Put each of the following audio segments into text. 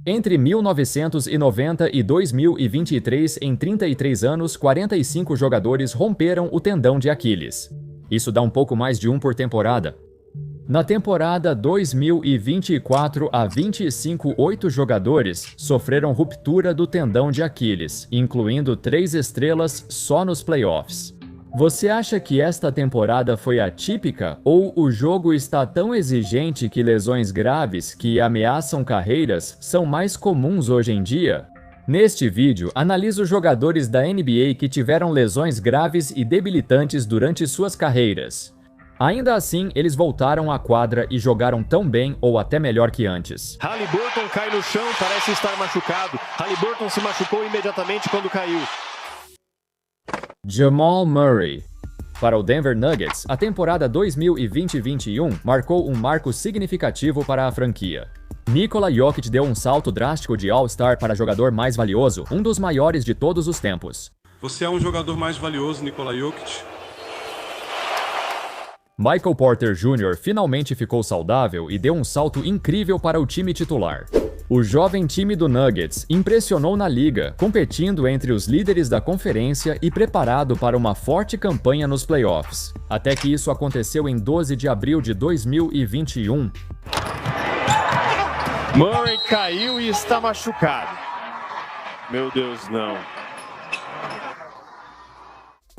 Entre 1990 e 2023, em 33 anos, 45 jogadores romperam o tendão de Aquiles. Isso dá um pouco mais de um por temporada. Na temporada 2024 a 25, 8 jogadores sofreram ruptura do tendão de Aquiles, incluindo 3 estrelas só nos playoffs. Você acha que esta temporada foi atípica ou o jogo está tão exigente que lesões graves que ameaçam carreiras são mais comuns hoje em dia? Neste vídeo, analiso jogadores da NBA que tiveram lesões graves e debilitantes durante suas carreiras. Ainda assim, eles voltaram à quadra e jogaram tão bem ou até melhor que antes. Haliburton cai no chão, parece estar machucado. Haliburton se machucou imediatamente quando caiu. Jamal Murray. Para o Denver Nuggets, a temporada 2020-21 marcou um marco significativo para a franquia. Nikola Jokic deu um salto drástico de All-Star para jogador mais valioso, um dos maiores de todos os tempos. Você é um jogador mais valioso, Nikola Jokic. Michael Porter Jr. finalmente ficou saudável e deu um salto incrível para o time titular. O jovem time do Nuggets impressionou na liga, competindo entre os líderes da conferência e preparado para uma forte campanha nos playoffs. Até que isso aconteceu em 12 de abril de 2021. Murray caiu e está machucado. Meu Deus, não.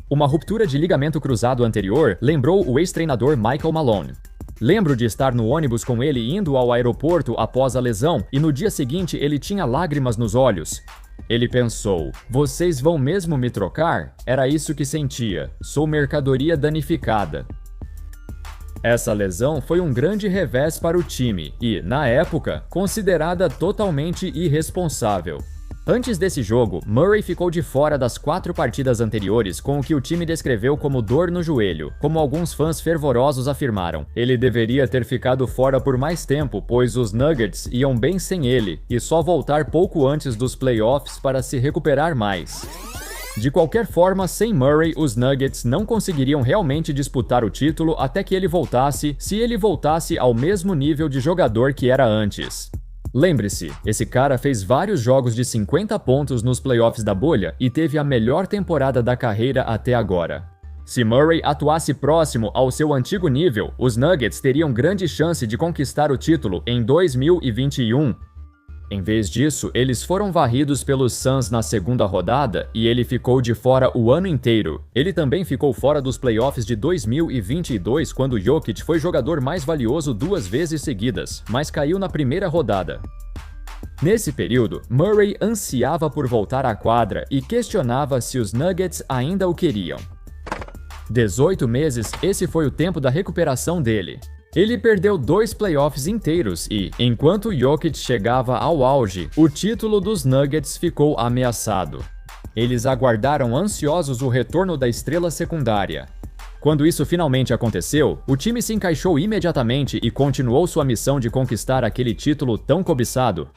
Uma ruptura de ligamento cruzado anterior lembrou o ex-treinador Michael Malone. Lembro de estar no ônibus com ele indo ao aeroporto após a lesão e no dia seguinte ele tinha lágrimas nos olhos. Ele pensou, vocês vão mesmo me trocar? Era isso que sentia, sou mercadoria danificada. Essa lesão foi um grande revés para o time e, na época, considerada totalmente irresponsável. Antes desse jogo, Murray ficou de fora das 4 partidas anteriores com o que o time descreveu como dor no joelho, como alguns fãs fervorosos afirmaram. Ele deveria ter ficado fora por mais tempo, pois os Nuggets iam bem sem ele, e só voltar pouco antes dos playoffs para se recuperar mais. De qualquer forma, sem Murray, os Nuggets não conseguiriam realmente disputar o título até que ele voltasse, se ele voltasse ao mesmo nível de jogador que era antes. Lembre-se, esse cara fez vários jogos de 50 pontos nos playoffs da bolha e teve a melhor temporada da carreira até agora. Se Murray atuasse próximo ao seu antigo nível, os Nuggets teriam grande chance de conquistar o título em 2021. Em vez disso, eles foram varridos pelos Suns na segunda rodada e ele ficou de fora o ano inteiro. Ele também ficou fora dos playoffs de 2022 quando Jokic foi jogador mais valioso 2 vezes seguidas, mas caiu na primeira rodada. Nesse período, Murray ansiava por voltar à quadra e questionava se os Nuggets ainda o queriam. 18 meses, esse foi o tempo da recuperação dele. Ele perdeu 2 playoffs inteiros e, enquanto Jokic chegava ao auge, o título dos Nuggets ficou ameaçado. Eles aguardaram ansiosos o retorno da estrela secundária. Quando isso finalmente aconteceu, o time se encaixou imediatamente e continuou sua missão de conquistar aquele título tão cobiçado.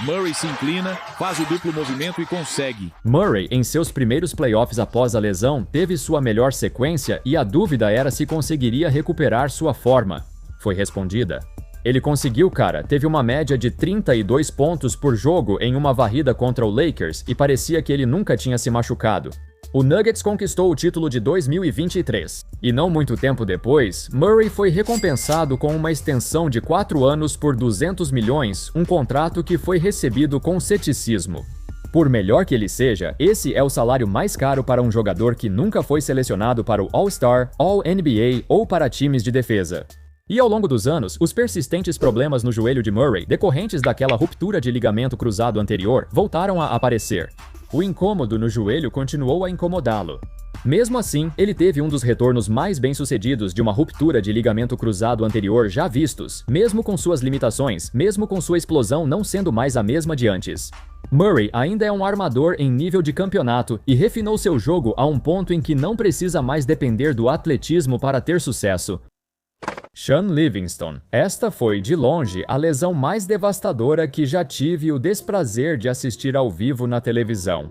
Murray se inclina, faz o duplo movimento e consegue. Murray, em seus primeiros playoffs após a lesão, teve sua melhor sequência e a dúvida era se conseguiria recuperar sua forma. Foi respondida. Ele conseguiu, cara, teve uma média de 32 pontos por jogo em uma varrida contra o Lakers e parecia que ele nunca tinha se machucado. O Nuggets conquistou o título de 2023. E não muito tempo depois, Murray foi recompensado com uma extensão de 4 anos por 200 milhões, um contrato que foi recebido com ceticismo. Por melhor que ele seja, esse é o salário mais caro para um jogador que nunca foi selecionado para o All-Star, All-NBA ou para times de defesa. E ao longo dos anos, os persistentes problemas no joelho de Murray, decorrentes daquela ruptura de ligamento cruzado anterior, voltaram a aparecer. O incômodo no joelho continuou a incomodá-lo. Mesmo assim, ele teve um dos retornos mais bem-sucedidos de uma ruptura de ligamento cruzado anterior já vistos, mesmo com suas limitações, mesmo com sua explosão não sendo mais a mesma de antes. Murray ainda é um armador em nível de campeonato e refinou seu jogo a um ponto em que não precisa mais depender do atletismo para ter sucesso. Shaun Livingston. Esta foi, de longe, a lesão mais devastadora que já tive o desprazer de assistir ao vivo na televisão.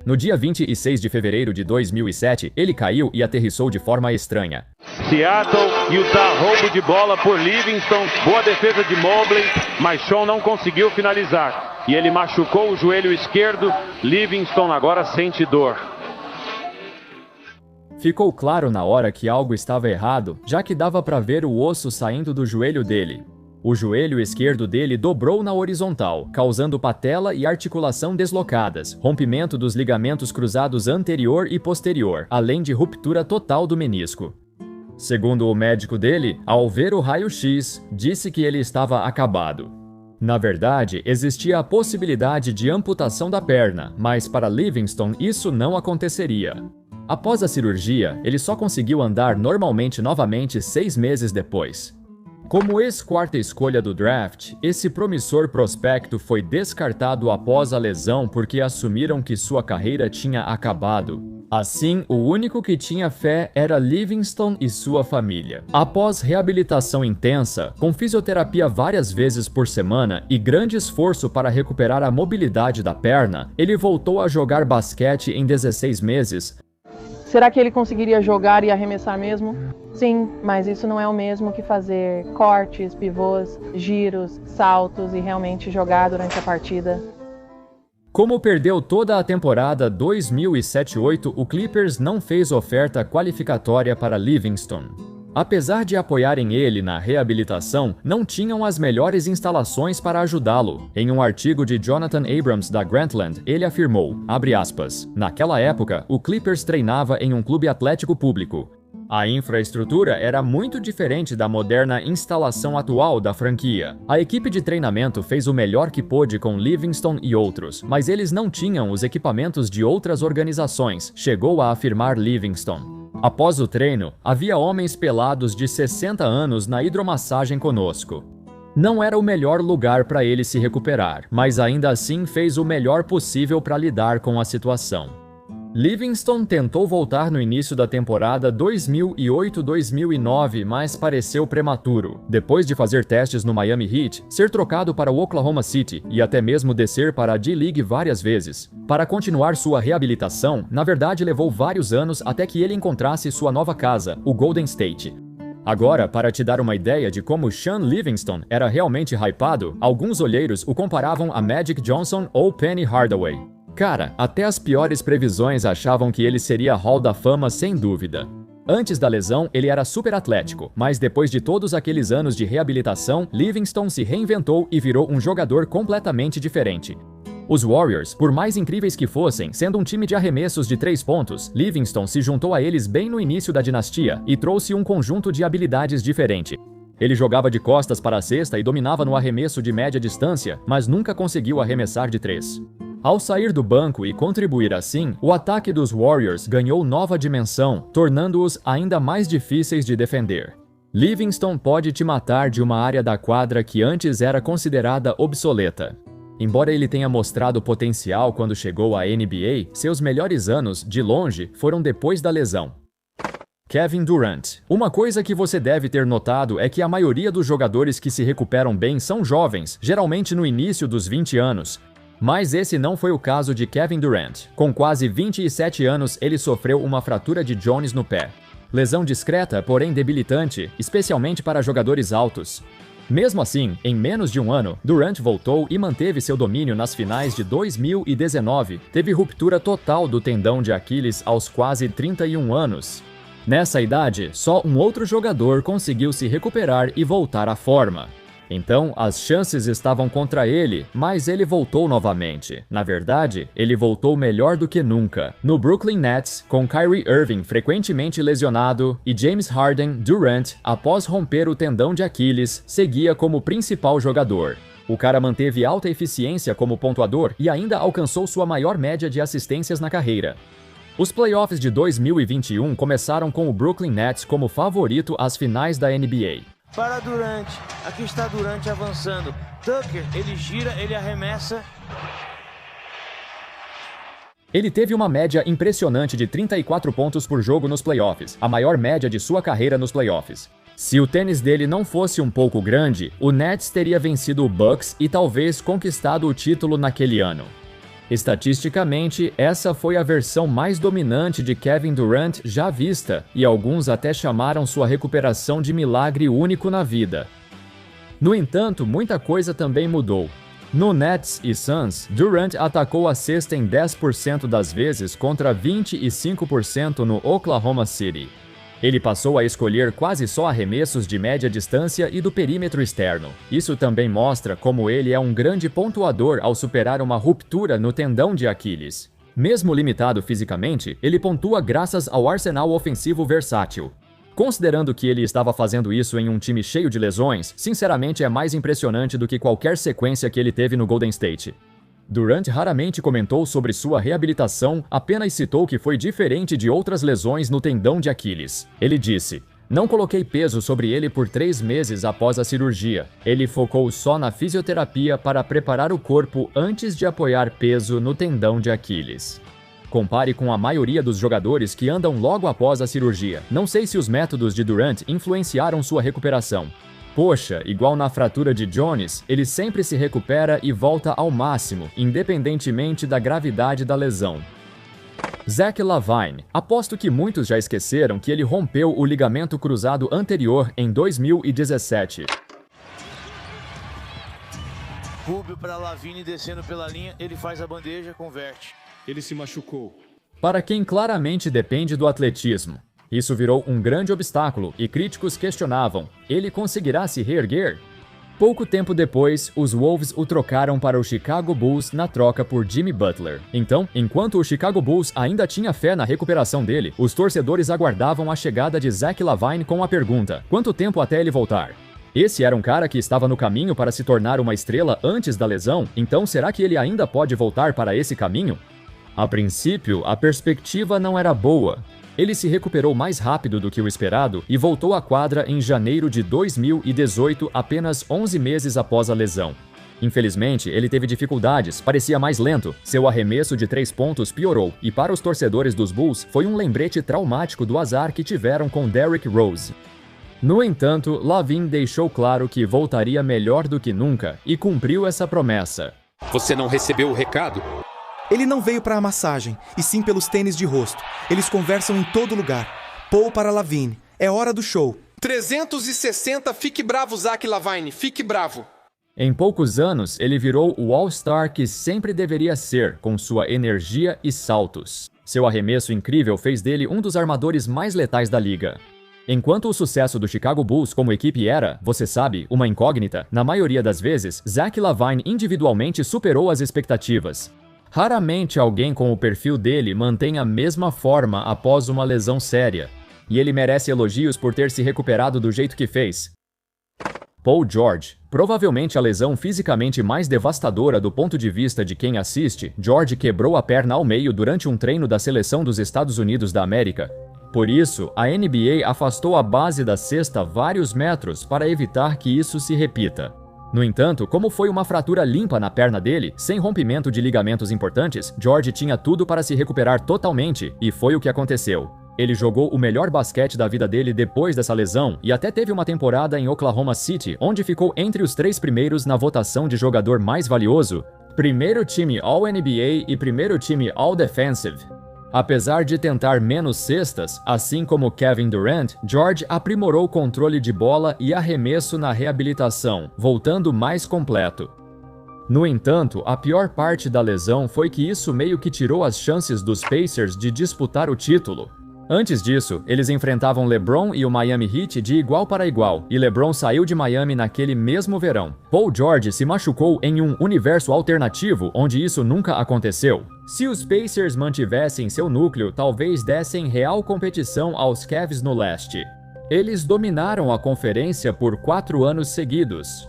No dia 26 de fevereiro de 2007, ele caiu e aterrissou de forma estranha. Seattle, Utah, roubo de bola por Livingston, boa defesa de Mobley, mas Sean não conseguiu finalizar. E ele machucou o joelho esquerdo, Livingston agora sente dor. Ficou claro na hora que algo estava errado, já que dava para ver o osso saindo do joelho dele. O joelho esquerdo dele dobrou na horizontal, causando patela e articulação deslocadas, rompimento dos ligamentos cruzados anterior e posterior, além de ruptura total do menisco. Segundo o médico dele, ao ver o raio-x, disse que ele estava acabado. Na verdade, existia a possibilidade de amputação da perna, mas para Livingston isso não aconteceria. Após a cirurgia, ele só conseguiu andar normalmente novamente 6 meses depois. Como ex-quarta escolha do draft, esse promissor prospecto foi descartado após a lesão porque assumiram que sua carreira tinha acabado. Assim, o único que tinha fé era Livingston e sua família. Após reabilitação intensa, com fisioterapia várias vezes por semana e grande esforço para recuperar a mobilidade da perna, ele voltou a jogar basquete em 16 meses. Será que ele conseguiria jogar e arremessar mesmo? Sim, mas isso não é o mesmo que fazer cortes, pivôs, giros, saltos e realmente jogar durante a partida. Como perdeu toda a temporada 2007-8, o Clippers não fez oferta qualificatória para Livingston. Apesar de apoiarem ele na reabilitação, não tinham as melhores instalações para ajudá-lo. Em um artigo de Jonathan Abrams da Grantland, ele afirmou, abre aspas, naquela época, o Clippers treinava em um clube atlético público. A infraestrutura era muito diferente da moderna instalação atual da franquia. A equipe de treinamento fez o melhor que pôde com Livingston e outros, mas eles não tinham os equipamentos de outras organizações, chegou a afirmar Livingston. Após o treino, havia homens pelados de 60 anos na hidromassagem conosco. Não era o melhor lugar para ele se recuperar, mas ainda assim fez o melhor possível para lidar com a situação. Livingston tentou voltar no início da temporada 2008-2009, mas pareceu prematuro. Depois de fazer testes no Miami Heat, ser trocado para o Oklahoma City e até mesmo descer para a D-League várias vezes. Para continuar sua reabilitação, na verdade levou vários anos até que ele encontrasse sua nova casa, o Golden State. Agora, para te dar uma ideia de como Sean Livingston era realmente hypado, alguns olheiros o comparavam a Magic Johnson ou Penny Hardaway. Cara, até as piores previsões achavam que ele seria Hall da Fama sem dúvida. Antes da lesão, ele era super atlético, mas depois de todos aqueles anos de reabilitação, Livingston se reinventou e virou um jogador completamente diferente. Os Warriors, por mais incríveis que fossem, sendo um time de arremessos de 3 pontos, Livingston se juntou a eles bem no início da dinastia e trouxe um conjunto de habilidades diferente. Ele jogava de costas para a cesta e dominava no arremesso de média distância, mas nunca conseguiu arremessar de 3. Ao sair do banco e contribuir assim, o ataque dos Warriors ganhou nova dimensão, tornando-os ainda mais difíceis de defender. Livingston pode te matar de uma área da quadra que antes era considerada obsoleta. Embora ele tenha mostrado potencial quando chegou à NBA, seus melhores anos, de longe, foram depois da lesão. Kevin Durant. Uma coisa que você deve ter notado é que a maioria dos jogadores que se recuperam bem são jovens, geralmente no início dos 20 anos. Mas esse não foi o caso de Kevin Durant. Com quase 27 anos, ele sofreu uma fratura de Jones no pé. Lesão discreta, porém debilitante, especialmente para jogadores altos. Mesmo assim, em menos de um ano, Durant voltou e manteve seu domínio nas finais de 2019. Teve ruptura total do tendão de Aquiles aos quase 31 anos. Nessa idade, só um outro jogador conseguiu se recuperar e voltar à forma. Então, as chances estavam contra ele, mas ele voltou novamente. Na verdade, ele voltou melhor do que nunca. No Brooklyn Nets, com Kyrie Irving frequentemente lesionado e James Harden, Durant, após romper o tendão de Aquiles, seguia como principal jogador. O cara manteve alta eficiência como pontuador e ainda alcançou sua maior média de assistências na carreira. Os playoffs de 2021 começaram com o Brooklyn Nets como favorito às finais da NBA. Para Durant, aqui está Durant avançando. Tucker, ele gira, ele arremessa. Ele teve uma média impressionante de 34 pontos por jogo nos playoffs, a maior média de sua carreira nos playoffs. Se o tênis dele não fosse um pouco grande, o Nets teria vencido o Bucks e talvez conquistado o título naquele ano. Estatisticamente, essa foi a versão mais dominante de Kevin Durant já vista, e alguns até chamaram sua recuperação de milagre único na vida. No entanto, muita coisa também mudou. No Nets e Suns, Durant atacou a cesta em 10% das vezes contra 25% no Oklahoma City. Ele passou a escolher quase só arremessos de média distância e do perímetro externo. Isso também mostra como ele é um grande pontuador ao superar uma ruptura no tendão de Aquiles. Mesmo limitado fisicamente, ele pontua graças ao arsenal ofensivo versátil. Considerando que ele estava fazendo isso em um time cheio de lesões, sinceramente é mais impressionante do que qualquer sequência que ele teve no Golden State. Durant raramente comentou sobre sua reabilitação, apenas citou que foi diferente de outras lesões no tendão de Aquiles. Ele disse: "Não coloquei peso sobre ele por 3 meses após a cirurgia. Ele focou só na fisioterapia para preparar o corpo antes de apoiar peso no tendão de Aquiles." Compare com a maioria dos jogadores que andam logo após a cirurgia. Não sei se os métodos de Durant influenciaram sua recuperação. Poxa, igual na fratura de Jones, ele sempre se recupera e volta ao máximo, independentemente da gravidade da lesão. Zach LaVine. Aposto que muitos já esqueceram que ele rompeu o ligamento cruzado anterior em 2017. Rubio para LaVine descendo pela linha, ele faz a bandeja, converte. Ele se machucou. Para quem claramente depende do atletismo, isso virou um grande obstáculo e críticos questionavam: ele conseguirá se reerguer? Pouco tempo depois, os Wolves o trocaram para o Chicago Bulls na troca por Jimmy Butler. Então, enquanto o Chicago Bulls ainda tinha fé na recuperação dele, os torcedores aguardavam a chegada de Zach LaVine com a pergunta: quanto tempo até ele voltar? Esse era um cara que estava no caminho para se tornar uma estrela antes da lesão, então será que ele ainda pode voltar para esse caminho? A princípio, a perspectiva não era boa. Ele se recuperou mais rápido do que o esperado e voltou à quadra em janeiro de 2018, apenas 11 meses após a lesão. Infelizmente, ele teve dificuldades, parecia mais lento, seu arremesso de 3 pontos piorou, e para os torcedores dos Bulls foi um lembrete traumático do azar que tiveram com Derrick Rose. No entanto, LaVine deixou claro que voltaria melhor do que nunca e cumpriu essa promessa. Você não recebeu o recado? Ele não veio para a massagem, e sim pelos tênis de rosto. Eles conversam em todo lugar. Paul para LaVine. É hora do show. 360, fique bravo, Zach LaVine, fique bravo. Em poucos anos, ele virou o All-Star que sempre deveria ser, com sua energia e saltos. Seu arremesso incrível fez dele um dos armadores mais letais da liga. Enquanto o sucesso do Chicago Bulls como equipe era, você sabe, uma incógnita, na maioria das vezes, Zach LaVine individualmente superou as expectativas. Raramente alguém com o perfil dele mantém a mesma forma após uma lesão séria. E ele merece elogios por ter se recuperado do jeito que fez. Paul George. Provavelmente a lesão fisicamente mais devastadora do ponto de vista de quem assiste, George quebrou a perna ao meio durante um treino da seleção dos Estados Unidos da América. Por isso, a NBA afastou a base da cesta vários metros para evitar que isso se repita. No entanto, como foi uma fratura limpa na perna dele, sem rompimento de ligamentos importantes, George tinha tudo para se recuperar totalmente, e foi o que aconteceu. Ele jogou o melhor basquete da vida dele depois dessa lesão e até teve uma temporada em Oklahoma City, onde ficou entre os 3 primeiros na votação de jogador mais valioso, primeiro time All-NBA e primeiro time All-Defensive. Apesar de tentar menos cestas, assim como Kevin Durant, George aprimorou o controle de bola e arremesso na reabilitação, voltando mais completo. No entanto, a pior parte da lesão foi que isso meio que tirou as chances dos Pacers de disputar o título. Antes disso, eles enfrentavam LeBron e o Miami Heat de igual para igual, e LeBron saiu de Miami naquele mesmo verão. Paul George se machucou em um universo alternativo onde isso nunca aconteceu. Se os Pacers mantivessem seu núcleo, talvez dessem real competição aos Cavs no leste. Eles dominaram a conferência por 4 anos seguidos.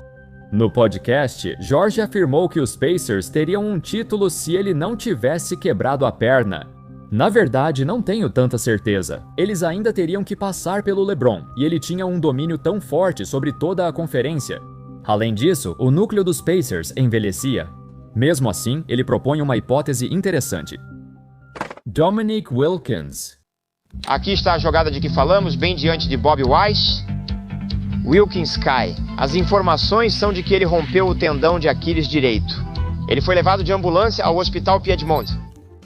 No podcast, George afirmou que os Pacers teriam um título se ele não tivesse quebrado a perna. Na verdade, não tenho tanta certeza. Eles ainda teriam que passar pelo LeBron, e ele tinha um domínio tão forte sobre toda a conferência. Além disso, o núcleo dos Pacers envelhecia. Mesmo assim, ele propõe uma hipótese interessante. Dominique Wilkins. Aqui está a jogada de que falamos, bem diante de Bob Wise. Wilkins cai. As informações são de que ele rompeu o tendão de Aquiles direito. Ele foi levado de ambulância ao Hospital Piedmont.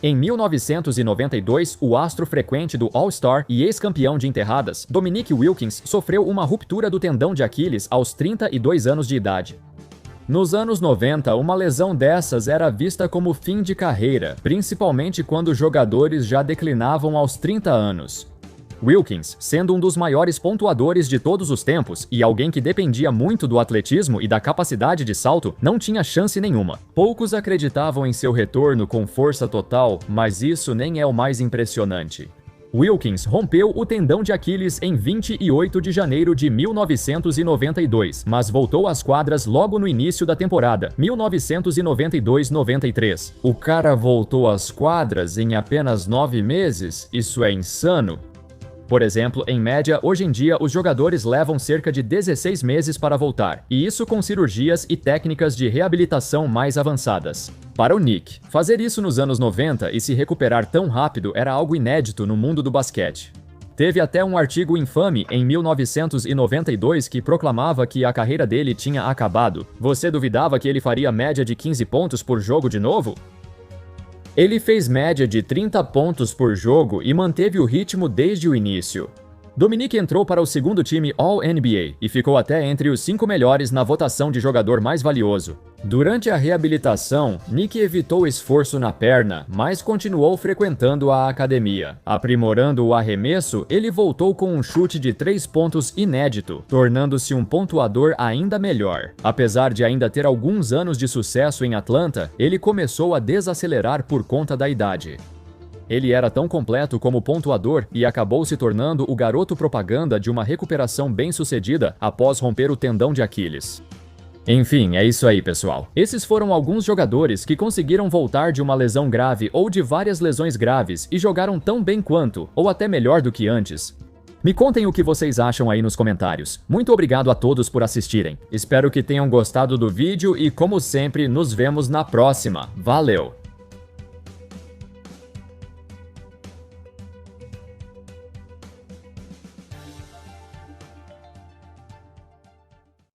Em 1992, o astro frequente do All-Star e ex-campeão de enterradas, Dominique Wilkins, sofreu uma ruptura do tendão de Aquiles aos 32 anos de idade. Nos anos 90, uma lesão dessas era vista como fim de carreira, principalmente quando jogadores já declinavam aos 30 anos. Wilkins, sendo um dos maiores pontuadores de todos os tempos e alguém que dependia muito do atletismo e da capacidade de salto, não tinha chance nenhuma. Poucos acreditavam em seu retorno com força total, mas isso nem é o mais impressionante. Wilkins rompeu o tendão de Aquiles em 28 de janeiro de 1992, mas voltou às quadras logo no início da temporada, 1992-93. O cara voltou às quadras em apenas 9 meses? Isso é insano! Por exemplo, em média, hoje em dia, os jogadores levam cerca de 16 meses para voltar, e isso com cirurgias e técnicas de reabilitação mais avançadas. Para o Nick, fazer isso nos anos 90 e se recuperar tão rápido era algo inédito no mundo do basquete. Teve até um artigo infame em 1992 que proclamava que a carreira dele tinha acabado. Você duvidava que ele faria média de 15 pontos por jogo de novo? Ele fez média de 30 pontos por jogo e manteve o ritmo desde o início. Dominique entrou para o segundo time All-NBA e ficou até entre os 5 melhores na votação de jogador mais valioso. Durante a reabilitação, Nick evitou esforço na perna, mas continuou frequentando a academia. Aprimorando o arremesso, ele voltou com um chute de 3 pontos inédito, tornando-se um pontuador ainda melhor. Apesar de ainda ter alguns anos de sucesso em Atlanta, ele começou a desacelerar por conta da idade. Ele era tão completo como pontuador e acabou se tornando o garoto propaganda de uma recuperação bem-sucedida após romper o tendão de Aquiles. Enfim, é isso aí, pessoal. Esses foram alguns jogadores que conseguiram voltar de uma lesão grave ou de várias lesões graves e jogaram tão bem quanto, ou até melhor do que antes. Me contem o que vocês acham aí nos comentários. Muito obrigado a todos por assistirem. Espero que tenham gostado do vídeo e, como sempre, nos vemos na próxima. Valeu!